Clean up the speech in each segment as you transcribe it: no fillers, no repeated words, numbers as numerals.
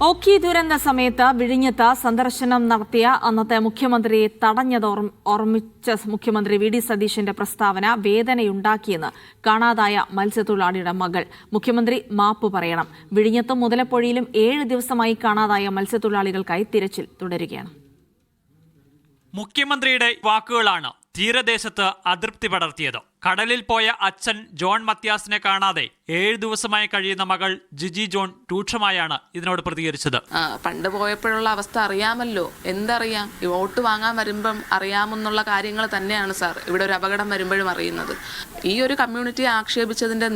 ഓഖി ദുരന്ത സമയത്ത് വിഴിഞ്ഞത്ത് സന്ദർശനം നടത്തിയ അന്നത്തെ മുഖ്യമന്ത്രിയെ ഓർമ്മിച്ച മുഖ്യമന്ത്രി വി.ഡി. സതീശന്റെ പ്രസ്താവന വേദനയുണ്ടാക്കിയെന്ന് കാണാതായ മത്സ്യത്തൊഴിലാളിയുടെ മകൾ. മുഖ്യമന്ത്രി മാപ്പ് പറയണം. വിഴിഞ്ഞത്തും മുതലപ്പൊഴിയിലും 7 ദിവസമായി കാണാതായ മത്സ്യത്തൊഴിലാളികൾക്കായി തിരച്ചിൽ തുടരുകയാണ്. മുഖ്യമന്ത്രിയുടെ വാക്കുകളാണ് തീരദേശത്ത് അതൃപ്തി പടർത്തിയത്. കടലിൽ പോയ അച്ഛൻ ജോൺ മത്യാസിനെ കാണാതെ 7 ദിവസമായി കഴിയുന്ന മകൾ ജിജി ജോൺ രൂക്ഷമായാണ് ഇതിനോട് പ്രതികരിച്ചത്. പണ്ട് പോയപ്പോഴുള്ള അവസ്ഥ അറിയാമല്ലോ, എന്തറിയാം, വോട്ട് വാങ്ങാൻ വരുമ്പം അറിയാമെന്നുള്ള കാര്യങ്ങൾ തന്നെയാണ് സാർ ഇവിടെ ഒരു അപകടം വരുമ്പോഴും അറിയുന്നത്. ഈ ഒരു കമ്മ്യൂണിറ്റിയെ ആക്ഷേപിച്ചതിന്റെ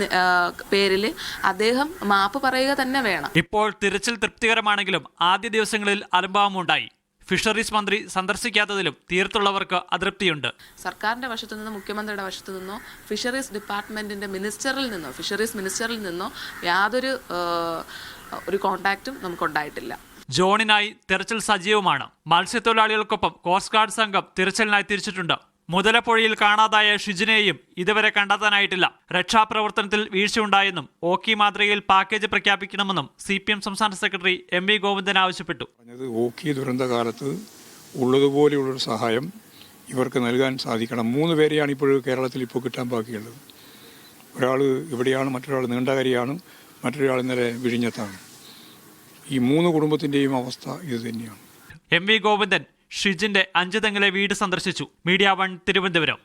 പേരിൽ അദ്ദേഹം മാപ്പ് പറയുക തന്നെ വേണം. ഇപ്പോൾ തിരച്ചിൽ തൃപ്തികരമാണെങ്കിലും ആദ്യ ദിവസങ്ങളിൽ അലംഭാവമുണ്ടായി. ഫിഷറീസ് മന്ത്രി സന്ദർശിക്കാത്തതിലും തീരത്തുള്ളവർക്ക് അതൃപ്തിയുണ്ട്. സർക്കാരിന്റെ വശത്തു നിന്നോ മുഖ്യമന്ത്രിയുടെ വശത്തു നിന്നോ ഫിഷറീസ് ഡിപ്പാർട്ട്മെന്റിന്റെ ഫിഷറീസ് മിനിസ്റ്ററിൽ നിന്നോ യാതൊരു കോണ്ടാക്റ്റും നമുക്കുണ്ടായിട്ടില്ല. ജോണിനായി തിരച്ചിൽ സജീവമാണ്. മത്സ്യത്തൊഴിലാളികൾക്കൊപ്പം കോസ്റ്റ് ഗാർഡ് സംഘം തിരച്ചിലിനായി തിരിച്ചിട്ടുണ്ട്. മുതലപ്പൊഴിയിൽ കാണാതായ ഷിജിനെയും ഇതുവരെ കണ്ടെത്താനായിട്ടില്ല. രക്ഷാപ്രവർത്തനത്തിൽ വീഴ്ചയുണ്ടായെന്നും ഓഖി മാതൃകയിൽ പാക്കേജ് പ്രഖ്യാപിക്കണമെന്നും CPM സംസ്ഥാന സെക്രട്ടറി MV ഗോവിന്ദൻ ആവശ്യപ്പെട്ടു. ഓഖി ദുരന്ത കാലത്ത് ഉള്ളതുപോലെയുള്ളൊരു സഹായം ഇവർക്ക് നൽകാൻ സാധിക്കണം. 3 പേരെയാണ് ഇപ്പോൾ കേരളത്തിൽ കിട്ടാൻ ബാക്കിയുള്ളത്. ഒരാൾ ഇവിടെയാണ്, മറ്റൊരാൾ നീണ്ടകരയാണ്, മറ്റൊരാൾ ഇന്നലെ വിഴിഞ്ഞത്താണ്. ഈ 3 കുടുംബത്തിൻ്റെയും അവസ്ഥ ഇത് തന്നെയാണ്. MV ഗോവിന്ദൻ ഷിജിന്റെ 5 തെങ്ങിലെ വീട് സന്ദർശിച്ചു. മീഡിയ 1 തിരുവനന്തപുരം.